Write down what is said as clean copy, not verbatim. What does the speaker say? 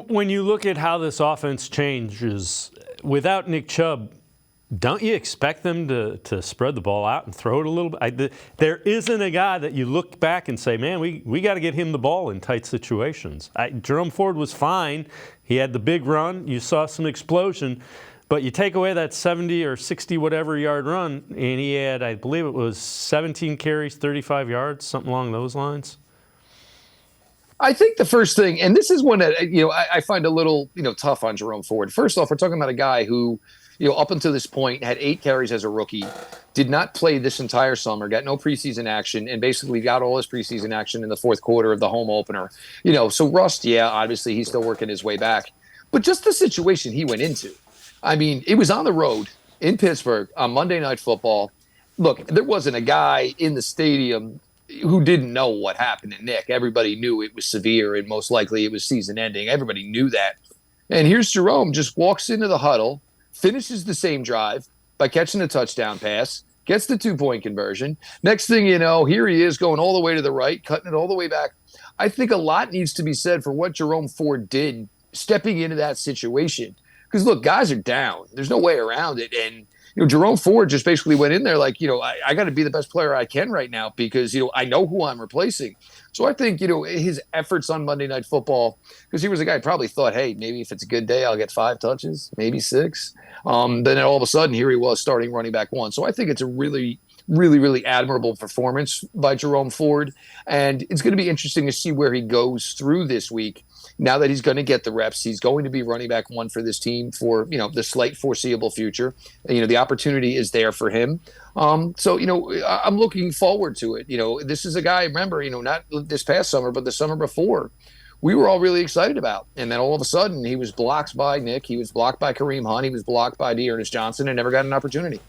When you look at how this offense changes, without Nick Chubb, don't you expect them to spread the ball out and throw it a little bit? There isn't a guy that you look back and say, man, we got to get him the ball in tight situations. Jerome Ford was fine. He had the big run. You saw some explosion. But you take away that 70 or 60 whatever yard run, and he had, I believe it was 17 carries, 35 yards, something along those lines. I think the first thing, and this is one that I find a little tough on Jerome Ford. First off, we're talking about a guy who, up until this point had 8 carries as a rookie, did not play this entire summer, got no preseason action, and basically got all his preseason action in the fourth quarter of the home opener. So rust, yeah, obviously he's still working his way back, but just the situation he went into. I mean, it was on the road in Pittsburgh on Monday Night Football. Look, there wasn't a guy in the stadium who didn't know what happened to Nick. Everybody knew it was severe and most likely it was season ending. Everybody knew that. And here's Jerome, just walks into the huddle, finishes the same drive by catching a touchdown pass, gets the 2-point conversion. Next thing you know, here he is going all the way to the right, cutting it all the way back. I think a lot needs to be said for what Jerome Ford did stepping into that situation. Because, look, guys are down. There's no way around it. And, Jerome Ford just basically went in there like, I got to be the best player I can right now because, I know who I'm replacing. So I think, his efforts on Monday Night Football, because he was a guy who probably thought, hey, maybe if it's a good day, I'll get 5 touches, maybe 6. Then all of a sudden, here he was starting running back 1. So I think it's a really, really, really admirable performance by Jerome Ford. And it's going to be interesting to see where he goes through this week. Now that he's going to get the reps, he's going to be running back 1 for this team for, the slight foreseeable future. The opportunity is there for him. So, I'm looking forward to it. This is a guy, remember, not this past summer, but the summer before, we were all really excited about. And then all of a sudden, he was blocked by Nick. He was blocked by Kareem Hunt. He was blocked by D'Ernest Johnson and never got an opportunity.